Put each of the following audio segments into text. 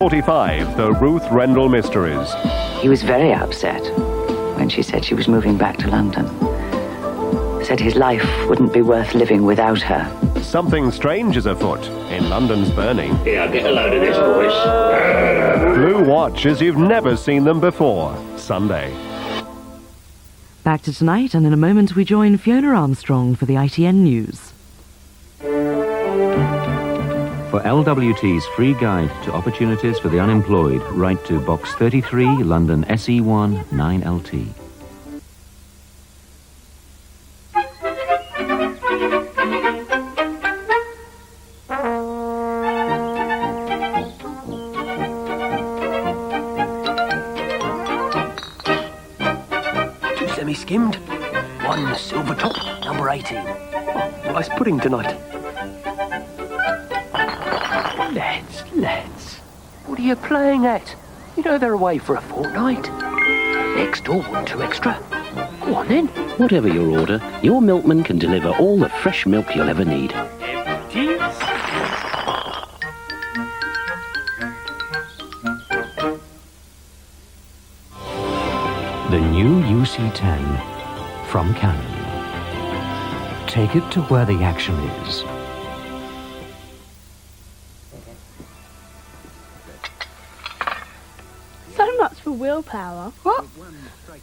45, The Ruth Rendell Mysteries. He was very upset when she said she was moving back to London. Said his life wouldn't be worth living without her. Something strange is afoot in London's burning. Here, get a load of this, boys. Blue Watch as you've never seen them before. Sunday. Back to tonight, and in a moment we join Fiona Armstrong for the ITN News. For LWT's free guide to opportunities for the unemployed, write to Box 33, London SE1 9LT. Two semi-skimmed, one silver top, number 18. Rice pudding tonight. Lads, what are you playing at? You know they're away for a fortnight. Next door want 2 extra. Go on then. Whatever your order, your milkman can deliver all the fresh milk you'll ever need. Empties. The new UC-10 from Canon. Take it to where the action is. So much for willpower. What?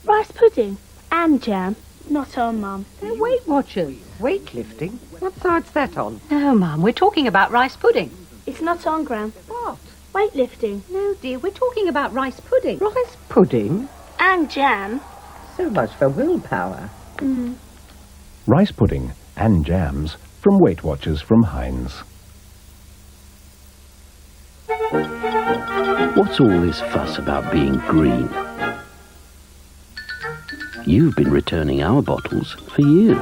Rice pudding and jam. Not on, Mum. They're Weight Watchers. Weightlifting? What side's that on? No, Mum, we're talking about rice pudding. It's not on, Gran. What? Weightlifting. No, dear, we're talking about rice pudding. Rice pudding? And jam. So much for willpower. Rice pudding and jams from Weight Watchers from Heinz. What's all this fuss about being green? You've been returning our bottles for years.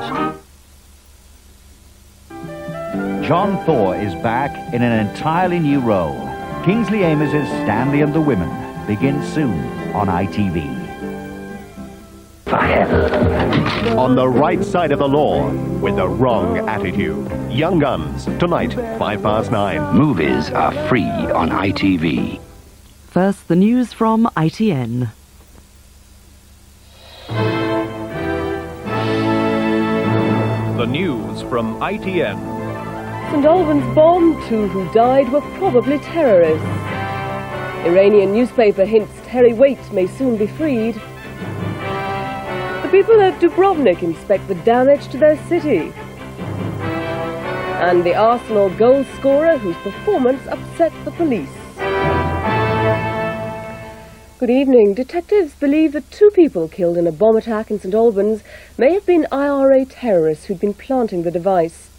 John Thor is back in an entirely new role. Kingsley Amis's Stanley and the Women begins soon on ITV. On the right side of the law with the wrong attitude. Young Guns, tonight, 9:05. Movies are free on ITV. First, the news from ITN. The news from ITN. St Albans bomb, 2 who died were probably terrorists. Iranian newspaper hints Terry Waite may soon be freed. The people of Dubrovnik inspect the damage to their city. And the Arsenal goal scorer whose performance upset the police. Good evening. Detectives believe that 2 people killed in a bomb attack in St Albans may have been IRA terrorists who'd been planting the device.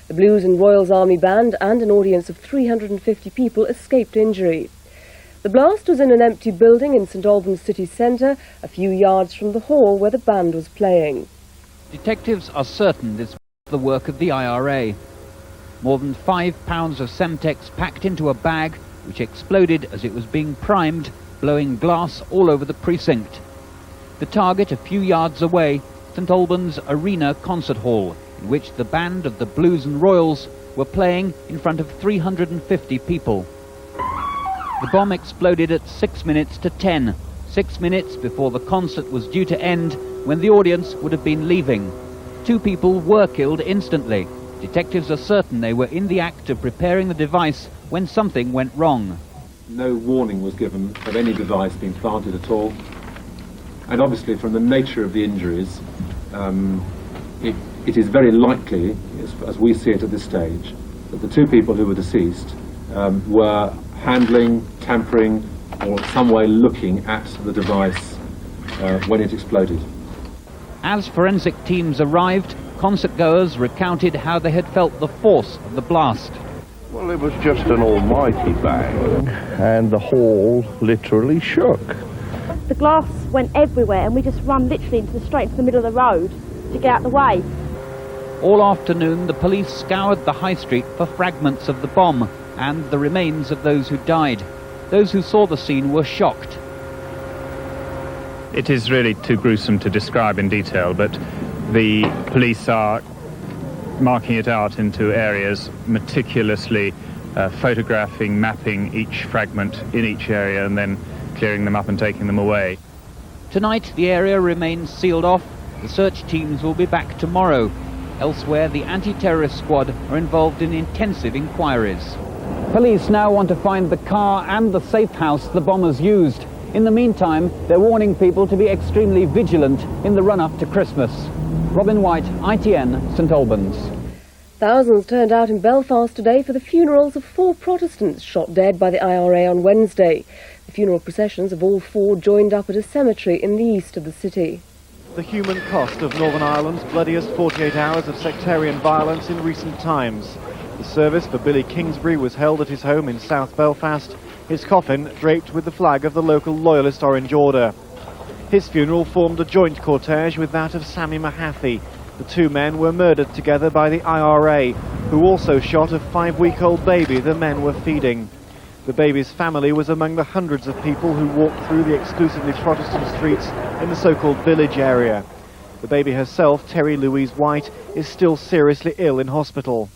The Blues and Royals Army Band and an audience of 350 people escaped injury. The blast was in an empty building in St Albans city centre, a few yards from the hall where the band was playing. Detectives are certain this was the work of the IRA. More than 5 pounds of Semtex packed into a bag, which exploded as it was being primed, blowing glass all over the precinct. The target a few yards away, St Albans Arena Concert Hall, in which the band of the Blues and Royals were playing in front of 350 people. The bomb exploded at 6 minutes to 10, 6 minutes before the concert was due to end, when the audience would have been leaving. 2 people were killed instantly. Detectives are certain they were in the act of preparing the device when something went wrong. No warning was given of any device being planted at all. And obviously, from the nature of the injuries, it is very likely, as we see it at this stage, that the 2 people who were deceased were handling, tampering, or in some way looking at the device when it exploded. As forensic teams arrived, concert-goers recounted how they had felt the force of the blast. Well, it was just an almighty bang, and the hall literally shook. The glass went everywhere and we just run literally straight into the middle of the road to get out the way. All afternoon, the police scoured the high street for fragments of the bomb and the remains of those who died. Those who saw the scene were shocked. It is really too gruesome to describe in detail, but the police are marking it out into areas, meticulously photographing, mapping each fragment in each area and then clearing them up and taking them away. Tonight, the area remains sealed off. The search teams will be back tomorrow. Elsewhere, the anti-terrorist squad are involved in intensive inquiries. Police now want to find the car and the safe house the bombers used. In the meantime, they're warning people to be extremely vigilant in the run-up to Christmas. Robin White, ITN, St Albans. Thousands turned out in Belfast today for the funerals of 4 Protestants shot dead by the IRA on Wednesday. The funeral processions of all 4 joined up at a cemetery in the east of the city. The human cost of Northern Ireland's bloodiest 48 hours of sectarian violence in recent times. The service for Billy Kingsbury was held at his home in South Belfast, his coffin draped with the flag of the local Loyalist Orange Order. His funeral formed a joint cortege with that of Sammy Mahaffey. The 2 men were murdered together by the IRA, who also shot a 5-week-old baby the men were feeding. The baby's family was among the hundreds of people who walked through the exclusively Protestant streets in the so-called village area. The baby herself, Terry Louise White, is still seriously ill in hospital.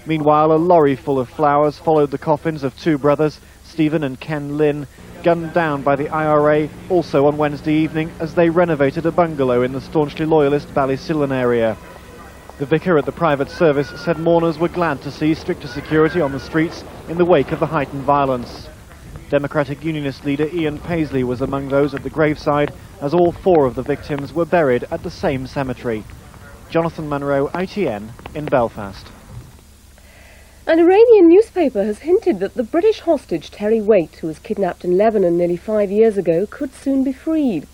Meanwhile, a lorry full of flowers followed the coffins of 2 brothers, Stephen and Ken Lynn, gunned down by the IRA also on Wednesday evening as they renovated a bungalow in the staunchly loyalist Ballysillan area. The vicar at the private service said mourners were glad to see stricter security on the streets in the wake of the heightened violence. Democratic Unionist leader Ian Paisley was among those at the graveside as all 4 of the victims were buried at the same cemetery. Jonathan Munro, ITN, in Belfast. An Iranian newspaper has hinted that the British hostage Terry Waite, who was kidnapped in Lebanon nearly 5 years ago, could soon be freed.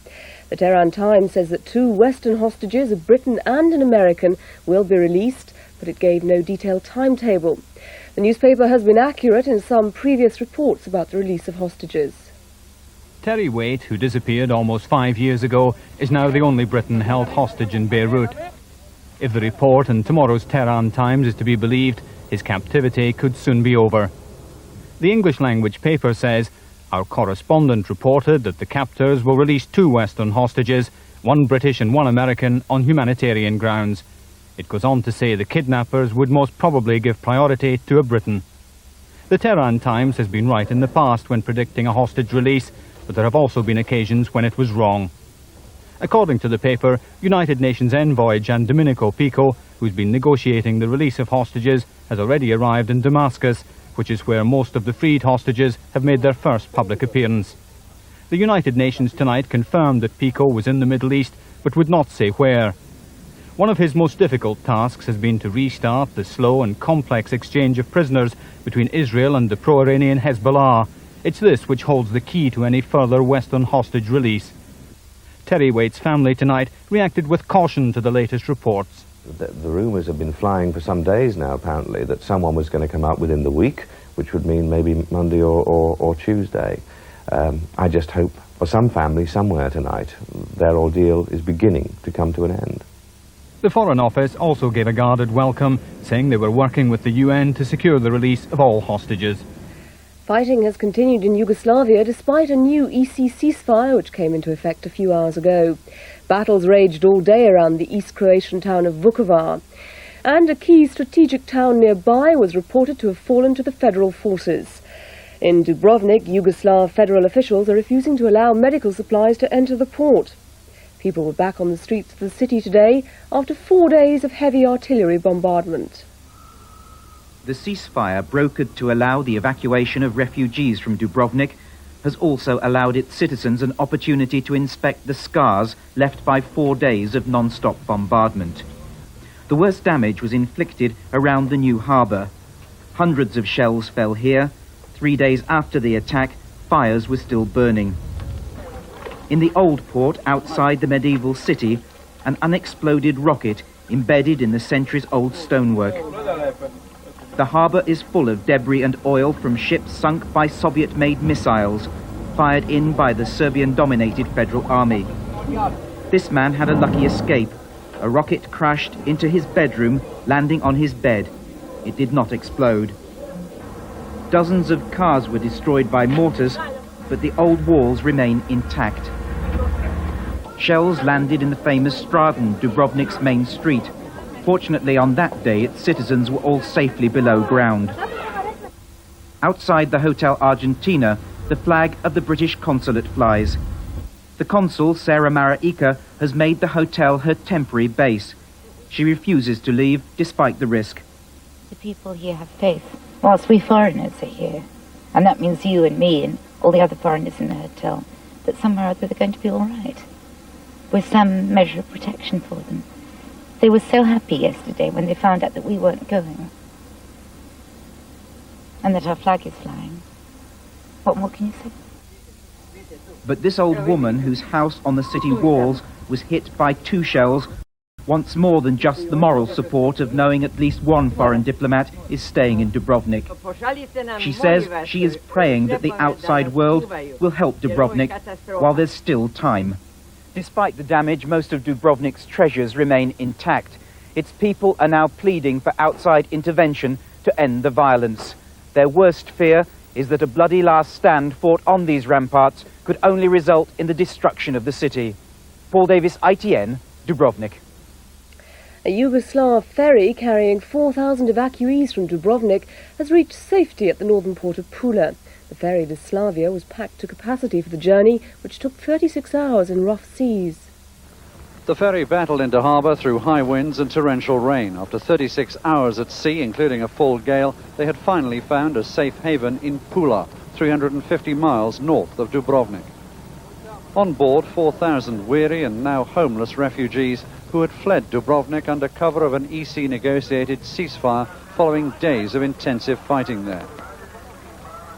The Tehran Times says that 2 Western hostages, a Briton and an American, will be released, but it gave no detailed timetable. The newspaper has been accurate in some previous reports about the release of hostages. Terry Waite, who disappeared almost 5 years ago, is now the only Briton held hostage in Beirut. If the report in tomorrow's Tehran Times is to be believed, his captivity could soon be over. The English-language paper says, "Our correspondent reported that the captors will release 2 Western hostages, 1 British and 1 American, on humanitarian grounds." It goes on to say the kidnappers would most probably give priority to a Briton. The Tehran Times has been right in the past when predicting a hostage release, but there have also been occasions when it was wrong. According to the paper, United Nations envoy Gian Domenico Pico, who's been negotiating the release of hostages, has already arrived in Damascus, which is where most of the freed hostages have made their first public appearance. The United Nations tonight confirmed that Pico was in the Middle East, but would not say where. One of his most difficult tasks has been to restart the slow and complex exchange of prisoners between Israel and the pro-Iranian Hezbollah. It's this which holds the key to any further Western hostage release. Terry Waite's family tonight reacted with caution to the latest reports. The rumours have been flying for some days now, apparently, that someone was going to come out within the week, which would mean maybe Monday or Tuesday. I just hope for some family somewhere tonight, their ordeal is beginning to come to an end. The Foreign Office also gave a guarded welcome, saying they were working with the UN to secure the release of all hostages. Fighting has continued in Yugoslavia despite a new EC ceasefire which came into effect a few hours ago. Battles raged all day around the East Croatian town of Vukovar, and a key strategic town nearby was reported to have fallen to the federal forces. In Dubrovnik, Yugoslav federal officials are refusing to allow medical supplies to enter the port. People were back on the streets of the city today after 4 days of heavy artillery bombardment. The ceasefire brokered to allow the evacuation of refugees from Dubrovnik has also allowed its citizens an opportunity to inspect the scars left by 4 days of non-stop bombardment. The worst damage was inflicted around the new harbour. Hundreds of shells fell here. 3 days after the attack, fires were still burning. In the old port outside the medieval city, an unexploded rocket embedded in the centuries-old stonework. The harbour is full of debris and oil from ships sunk by Soviet-made missiles, fired in by the Serbian-dominated Federal Army. This man had a lucky escape. A rocket crashed into his bedroom, landing on his bed. It did not explode. Dozens of cars were destroyed by mortars, but the old walls remain intact. Shells landed in the famous Straden, Dubrovnik's main street. Fortunately, on that day, its citizens were all safely below ground. Outside the Hotel Argentina, the flag of the British consulate flies. The consul, Sarah Maraika, has made the hotel her temporary base. She refuses to leave, despite the risk. The people here have faith, whilst we foreigners are here. And that means you and me and all the other foreigners in the hotel, that somehow or other they're going to be all right, with some measure of protection for them. They were so happy yesterday when they found out that we weren't going, and that our flag is flying. What more can you say? But this old woman, whose house on the city walls was hit by 2 shells, wants more than just the moral support of knowing at least one foreign diplomat is staying in Dubrovnik. She says she is praying that the outside world will help Dubrovnik while there's still time. Despite the damage, most of Dubrovnik's treasures remain intact. Its people are now pleading for outside intervention to end the violence. Their worst fear is that a bloody last stand fought on these ramparts could only result in the destruction of the city. Paul Davis, ITN, Dubrovnik. A Yugoslav ferry carrying 4,000 evacuees from Dubrovnik has reached safety at the northern port of Pula. The ferry Desperado was packed to capacity for the journey, which took 36 hours in rough seas. The ferry battled into harbour through high winds and torrential rain. After 36 hours at sea, including a full gale, they had finally found a safe haven in Pula, 350 miles north of Dubrovnik. On board, 4,000 weary and now homeless refugees who had fled Dubrovnik under cover of an EC-negotiated ceasefire following days of intensive fighting there.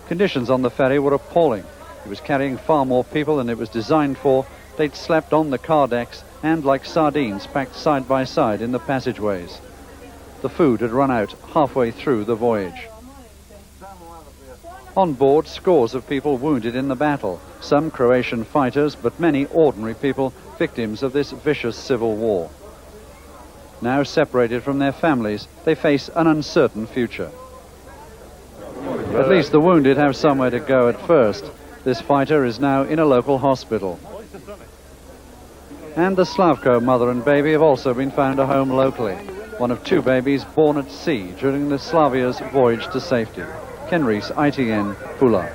Conditions on the ferry were appalling. It was carrying far more people than it was designed for. They'd slept on the car decks and, like sardines, packed side by side in the passageways. The food had run out halfway through the voyage. On board, scores of people wounded in the battle, some Croatian fighters, but many ordinary people, victims of this vicious civil war. Now separated from their families, they face an uncertain future. At least the wounded have somewhere to go at first. This fighter is now in a local hospital. And the Slavko mother and baby have also been found a home locally, one of 2 babies born at sea during the Slavia's voyage to safety. Ken Rees, ITN, Pula.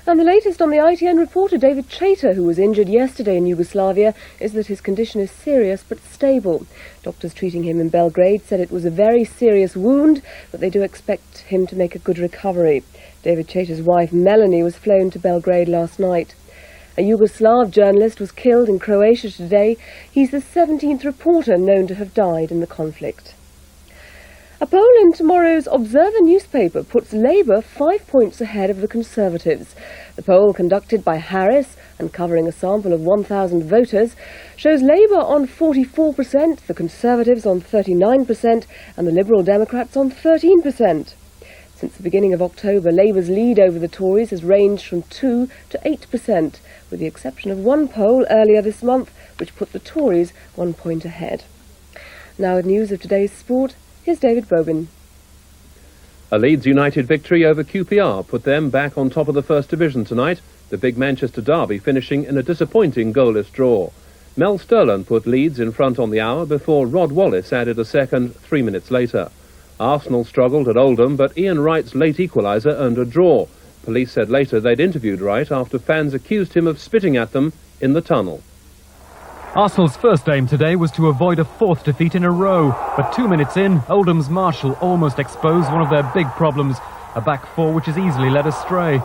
And the latest on the ITN reporter David Chater, who was injured yesterday in Yugoslavia, is that his condition is serious but stable. Doctors treating him in Belgrade said it was a very serious wound, but they do expect him to make a good recovery. David Chater's wife, Melanie, was flown to Belgrade last night. A Yugoslav journalist was killed in Croatia today. He's the 17th reporter known to have died in the conflict. A poll in tomorrow's Observer newspaper puts Labour 5 points ahead of the Conservatives. The poll, conducted by Harris and covering a sample of 1,000 voters, shows Labour on 44%, the Conservatives on 39%, and the Liberal Democrats on 13%. Since the beginning of October, Labour's lead over the Tories has ranged from 2 to 8%, with the exception of one poll earlier this month, which put the Tories 1 point ahead. Now with news of today's sport, here's David Bobin. A Leeds United victory over QPR put them back on top of the First Division tonight, the big Manchester derby finishing in a disappointing goalless draw. Mel Sterland put Leeds in front on the hour before Rod Wallace added a second 3 minutes later. Arsenal struggled at Oldham, but Ian Wright's late equaliser earned a draw. Police said later they'd interviewed Wright after fans accused him of spitting at them in the tunnel. Arsenal's first aim today was to avoid a 4th defeat in a row, but 2 minutes in, Oldham's Marshall almost exposed one of their big problems, a back four which is easily led astray.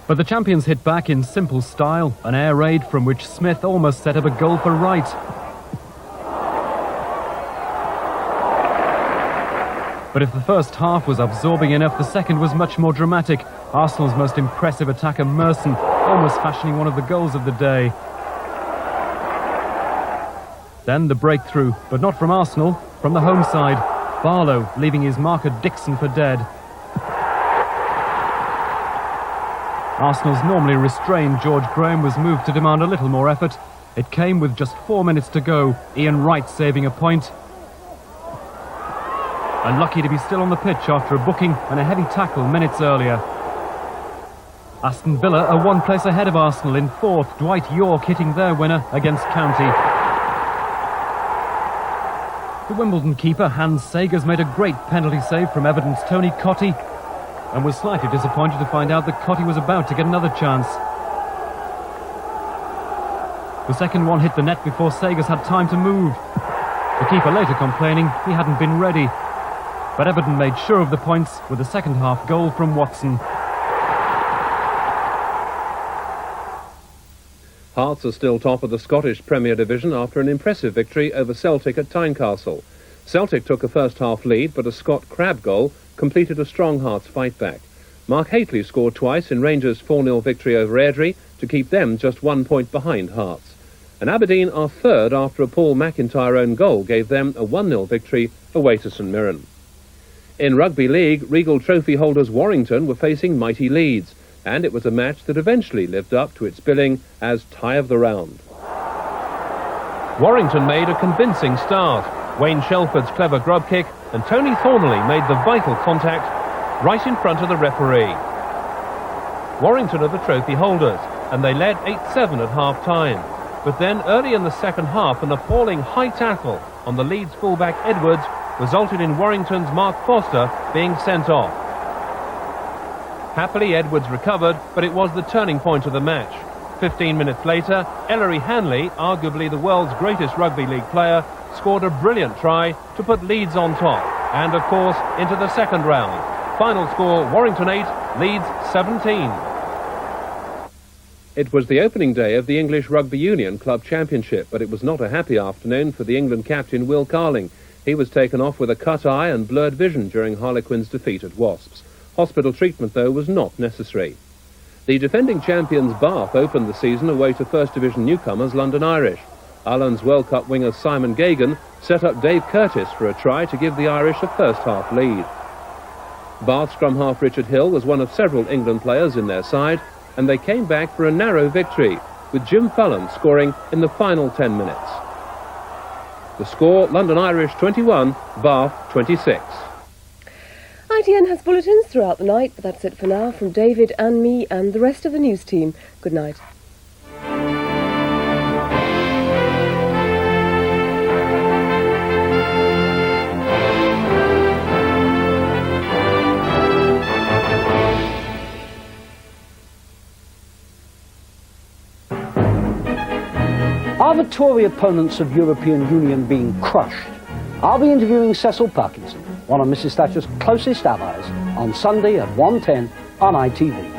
But the champions hit back in simple style, an air raid from which Smith almost set up a goal for Wright. But if the first half was absorbing enough, the second was much more dramatic. Arsenal's most impressive attacker, Merson, almost fashioning one of the goals of the day. Then the breakthrough, but not from Arsenal, from the home side. Barlow leaving his marker Dixon for dead. Arsenal's normally restrained George Graham was moved to demand a little more effort. It came with just 4 minutes to go, Ian Wright saving a point. Unlucky to be still on the pitch after a booking and a heavy tackle minutes earlier. Aston Villa are 1 place ahead of Arsenal in 4th, Dwight York hitting their winner against County. The Wimbledon keeper, Hans Sagers, made a great penalty save from Everton's Tony Cottee and was slightly disappointed to find out that Cottee was about to get another chance. The second one hit the net before Sagers had time to move. The keeper later complaining he hadn't been ready. But Everton made sure of the points with a second-half goal from Watson. Hearts are still top of the Scottish Premier Division after an impressive victory over Celtic at Tynecastle. Celtic took a first-half lead, but a Scott Crabbe goal completed a strong Hearts fight-back. Mark Hateley scored twice in Rangers' 4-0 victory over Airdrie to keep them just 1 point behind Hearts. And Aberdeen are third after a Paul McIntyre own goal gave them a 1-0 victory away to St Mirren. In Rugby League, Regal Trophy holders Warrington were facing mighty Leeds, and it was a match that eventually lived up to its billing as tie of the round. Warrington made a convincing start. Wayne Shelford's clever grub kick and Tony Thornley made the vital contact right in front of the referee. Warrington are the trophy holders, and they led 8-7 at half-time. But then, early in the second half, an appalling high tackle on the Leeds fullback Edwards resulted in Warrington's Mark Foster being sent off. Happily, Edwards recovered, but it was the turning point of the match. 15 minutes later, Ellery Hanley, arguably the world's greatest rugby league player, scored a brilliant try to put Leeds on top, and of course, into the second round. Final score, Warrington 8, Leeds 17. It was the opening day of the English Rugby Union Club Championship, but it was not a happy afternoon for the England captain Will Carling. He was taken off with a cut eye and blurred vision during Harlequins' defeat at Wasps. Hospital treatment, though, was not necessary. The defending champions Bath opened the season away to First Division newcomers London Irish. Ireland's World Cup winger Simon Gagan set up Dave Curtis for a try to give the Irish a first-half lead. Bath scrum half Richard Hill was one of several England players in their side, and they came back for a narrow victory, with Jim Fulham scoring in the final 10 minutes. The score, London Irish 21, Bath 26. ITN has bulletins throughout the night, but that's it for now from David and me and the rest of the news team. Good night. Are the Tory opponents of European Union being crushed? I'll be interviewing Cecil Parkinson, one of Mrs. Thatcher's closest allies, on Sunday at 1:10 on ITV.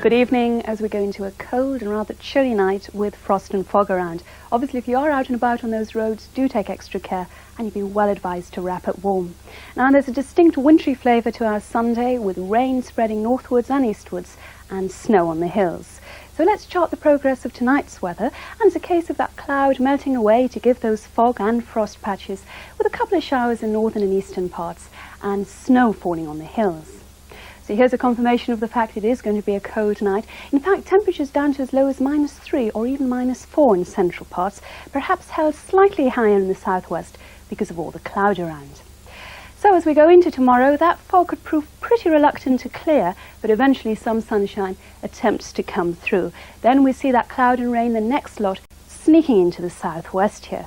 Good evening as we go into a cold and rather chilly night with frost and fog around. Obviously, if you are out and about on those roads, do take extra care and you'd be well advised to wrap up warm. Now, there's a distinct wintry flavour to our Sunday with rain spreading northwards and eastwards and snow on the hills. So let's chart the progress of tonight's weather, and it's a case of that cloud melting away to give those fog and frost patches with a couple of showers in northern and eastern parts and snow falling on the hills. So here's a confirmation of the fact it is going to be a cold night. In fact, temperatures down to as low as -3 or even -4 in central parts, perhaps held slightly higher in the southwest because of all the cloud around. So as we go into tomorrow, that fog could prove pretty reluctant to clear, but eventually some sunshine attempts to come through. Then we see that cloud and rain, the next lot, sneaking into the southwest here.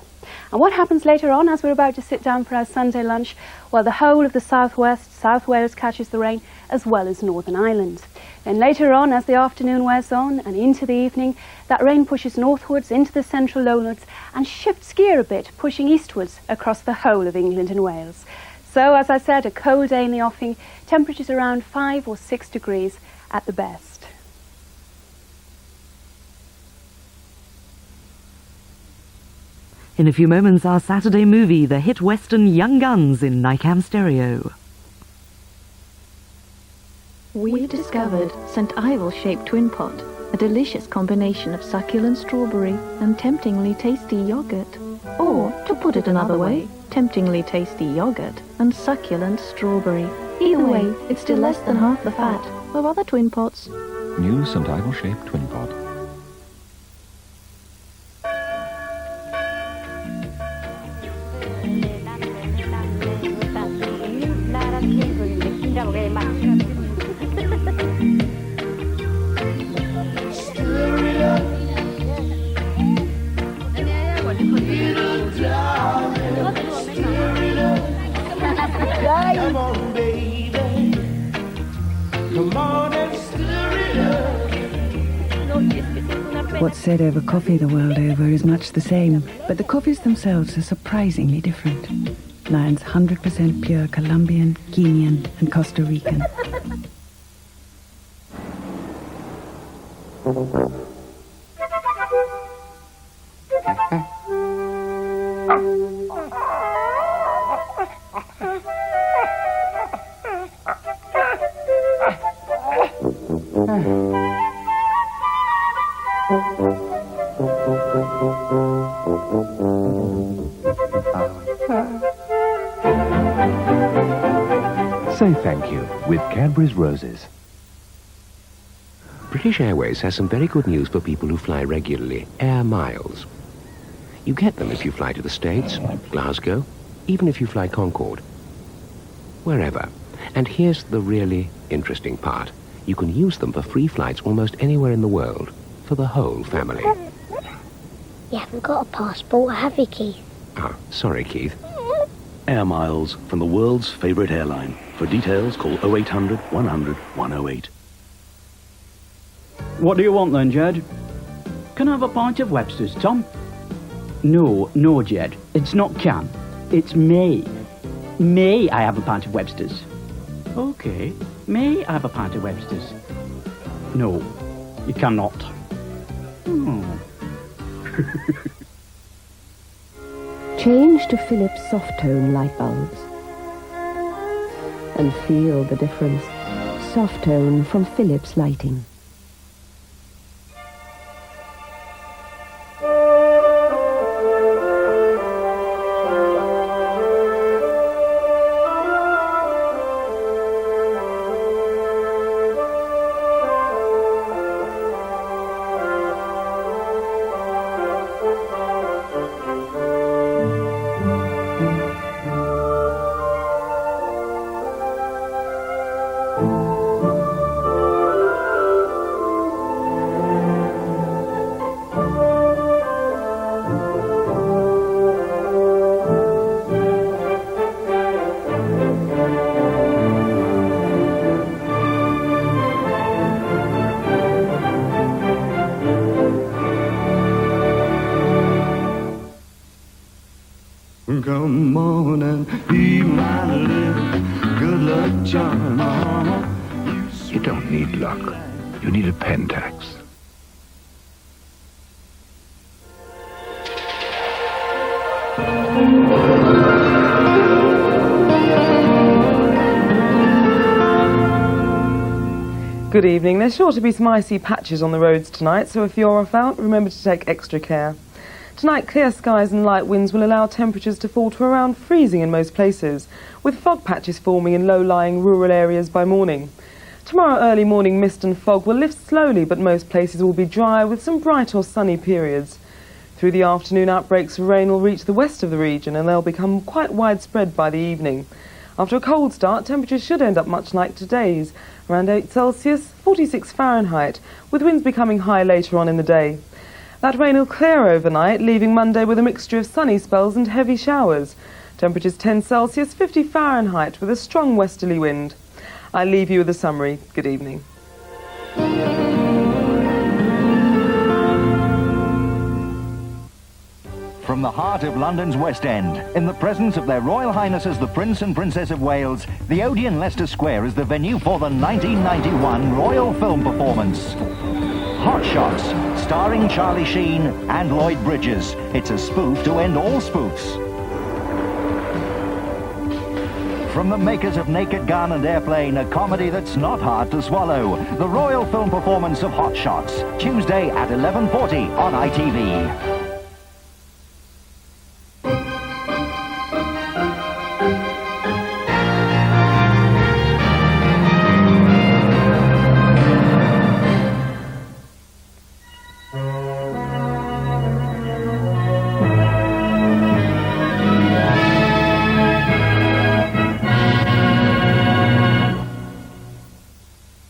And what happens later on as we're about to sit down for our Sunday lunch? Well, the whole of the southwest, South Wales catches the rain, as well as Northern Ireland. Then later on, as the afternoon wears on and into the evening, that rain pushes northwards into the central lowlands and shifts gear a bit, pushing eastwards across the whole of England and Wales. So, as I said, a cold day in the offing, temperatures around 5 or 6 degrees at the best. In a few moments, our Saturday movie, the hit western Young Guns in Nikam stereo. We've discovered St. Ivel-shaped twin pot, a delicious combination of succulent strawberry and temptingly tasty yogurt. Or, to put it another way, temptingly tasty yogurt and succulent strawberry. Either way, it's still less than half the fat of other twin pots. New St. Ivel-shaped twin pot. What's said over coffee the world over is much the same, but the coffees themselves are surprisingly different. Lion's 100% pure Colombian, Guinean, and Costa Rican. Say thank you with Cadbury's Roses. British Airways has some very good news for people who fly regularly. Air miles. You get them if you fly to the States, Glasgow, even if you fly Concorde. Wherever. And here's the really interesting part. You can use them for free flights almost anywhere in the world. For the whole family. You haven't got a passport, have you, Keith? Ah, sorry, Keith. Air miles from the world's favourite airline. For details, call 0800 100 108. What do you want then, Jed? Can I have a pint of Webster's, Tom? No, Jed. It's not can. It's may. May I have a pint of Webster's? Okay. May I have a pint of Webster's? No, you cannot. Change to Philips soft-tone light bulbs and feel the difference. Soft-tone from Philips Lighting. Come on and be my little good luck charm. You don't need luck. You need a Pentax. Good evening. There's sure to be some icy patches on the roads tonight, so if you're off out, remember to take extra care. Tonight, clear skies and light winds will allow temperatures to fall to around freezing in most places, with fog patches forming in low-lying rural areas by morning. Tomorrow early morning mist and fog will lift slowly, but most places will be dry with some bright or sunny periods. Through the afternoon, outbreaks of rain will reach the west of the region and they'll become quite widespread by the evening. After a cold start, temperatures should end up much like today's, around 8 Celsius, 46 Fahrenheit, with winds becoming high later on in the day. That rain will clear overnight, leaving Monday with a mixture of sunny spells and heavy showers. Temperatures 10 Celsius, 50 Fahrenheit, with a strong westerly wind. I leave you with a summary. Good evening. From the heart of London's West End, in the presence of their Royal Highnesses the Prince and Princess of Wales, the Odeon Leicester Square is the venue for the 1991 Royal Film Performance. Hot Shots, starring Charlie Sheen and Lloyd Bridges. It's a spoof to end all spoofs. From the makers of Naked Gun and Airplane, a comedy that's not hard to swallow. The Royal Film Performance of Hot Shots, Tuesday at 11:40 on ITV.